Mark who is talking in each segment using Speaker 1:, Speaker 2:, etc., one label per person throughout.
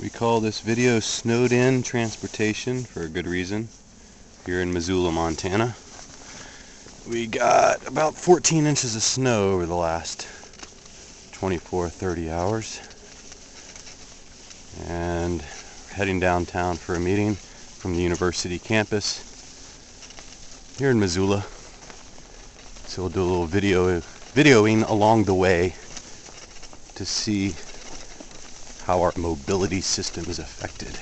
Speaker 1: We call this video Snowed In Transportation for a good reason. Here in Missoula, Montana. We got about 14 inches of snow over the last 24-30 hours. And we're heading downtown for a meeting from the university campus here in Missoula. So we'll do a little videoing along the way to see how our mobility system is affected.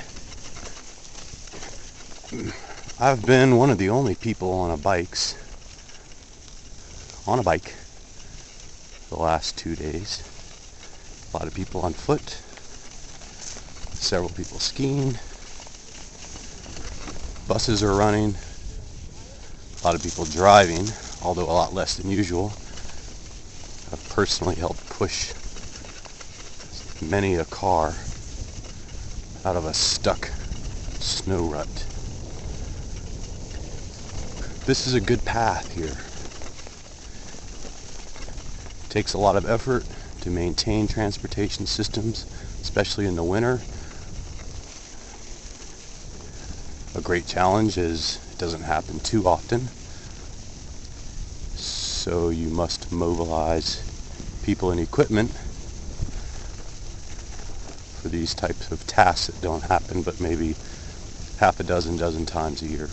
Speaker 1: I've been one of the only people on a bike the last 2 days. A lot of people on foot, several people skiing, buses are running, a lot of people driving, although a lot less than usual. I've personally helped push many a car out of a stuck snow rut. This is a good path here. It takes a lot of effort to maintain transportation systems, especially in the winter. A great challenge is it doesn't happen too often, so you must mobilize people and equipment for these types of tasks that don't happen but maybe half a dozen times a year.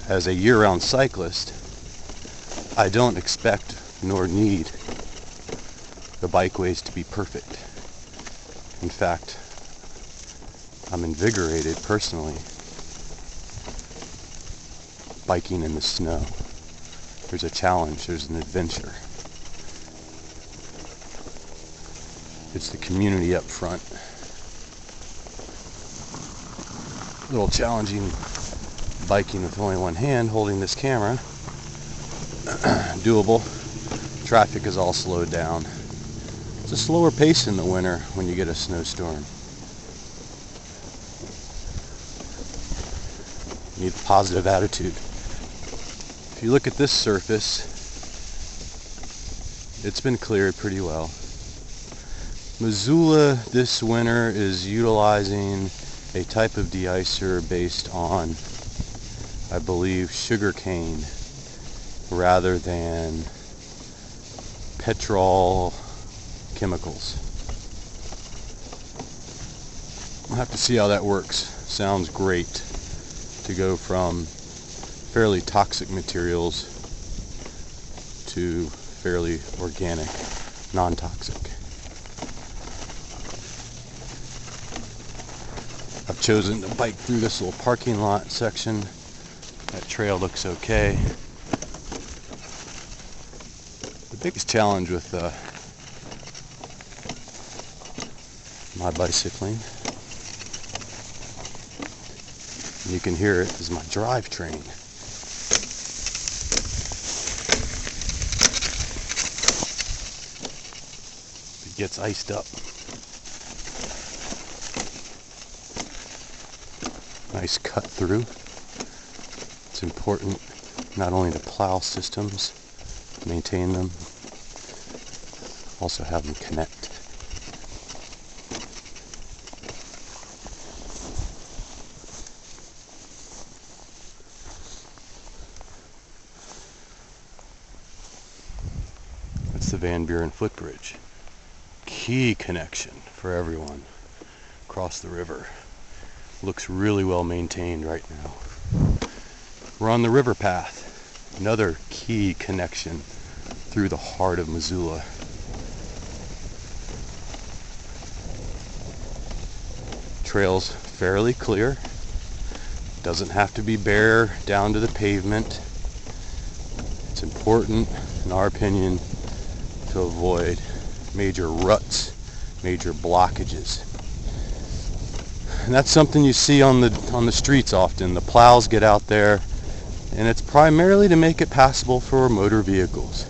Speaker 1: As a year-round cyclist, I don't expect nor need the bikeways to be perfect. In fact, I'm invigorated personally biking in the snow. There's a challenge, there's an adventure. It's the community up front. A little challenging biking with only one hand holding this camera. Doable. Traffic is all slowed down. It's a slower pace in the winter when you get a snowstorm. You need a positive attitude. If you look at this surface, it's been cleared pretty well. Missoula this winter is utilizing a type of de-icer based on, I believe, sugarcane rather than petrol chemicals. We'll have to see how that works. Sounds great to go from fairly toxic materials to fairly organic, non-toxic. I've chosen to bike through this little parking lot section. That trail looks okay. The biggest challenge with my bicycling, and you can hear it, is my drivetrain. It gets iced up. Nice cut through. It's important not only to plow systems, maintain them, also have them connect. That's the Van Buren footbridge. Key connection for everyone across the river. Looks really well maintained right now. We're on the river path, another key connection through the heart of Missoula. Trail's fairly clear. Doesn't have to be bare down to the pavement. It's important, in our opinion, to avoid major ruts, major blockages. And that's something you see on the streets often. The plows get out there, and it's primarily to make it passable for motor vehicles.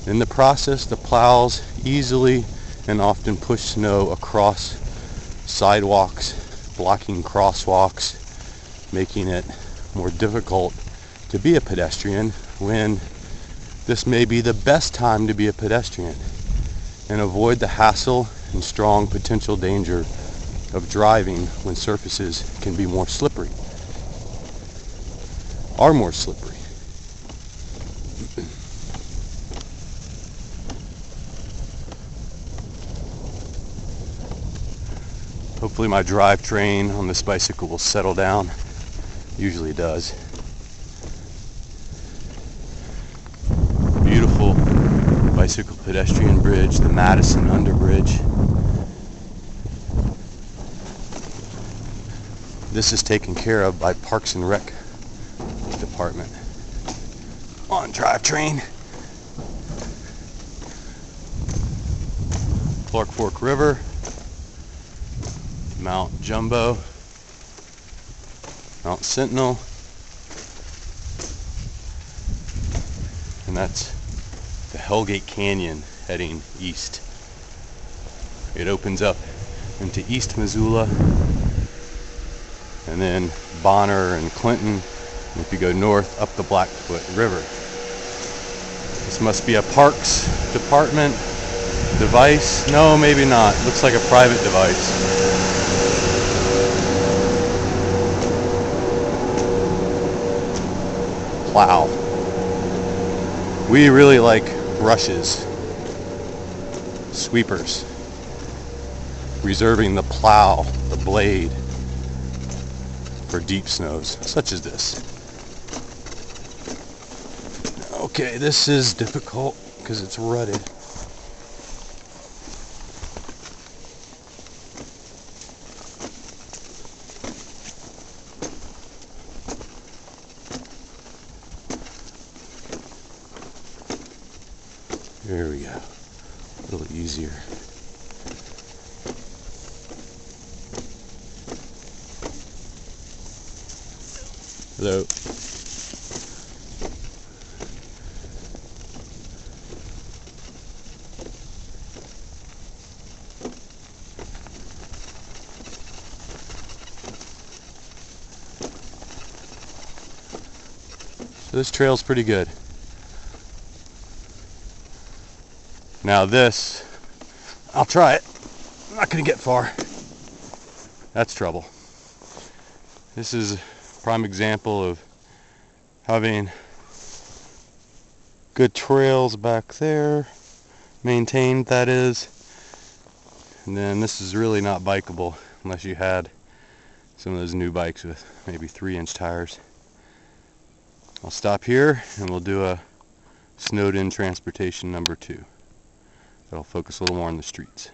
Speaker 1: In the process, the plows easily and often push snow across sidewalks, blocking crosswalks, making it more difficult to be a pedestrian when this may be the best time to be a pedestrian and avoid the hassle and strong potential danger of driving when surfaces can be more slippery, are more slippery. Hopefully my drivetrain on this bicycle will settle down. Usually it does. Beautiful bicycle pedestrian bridge, the Madison Underbridge. This is taken care of by Parks and Rec Department. On drivetrain. Clark Fork River, Mount Jumbo, Mount Sentinel, and that's the Hellgate Canyon heading east. It opens up into East Missoula, and then Bonner and Clinton, and if you go north, up the Blackfoot River. This must be a Parks Department device. No, maybe not. Looks like a private device. Plow. We really like brushes, sweepers, reserving the plow, the blade, for deep snows such as this. Okay, this is difficult because it's rutted. There we go. A little easier. Hello. So this trail's pretty good. Now this, I'll try it. I'm not gonna get far. That's trouble. This is a prime example of having good trails back there, maintained that is, and then this is really not bikeable unless you had some of those new bikes with maybe 3-inch tires. I'll stop here and we'll do a snowed in transportation number 2. That'll focus a little more on the streets.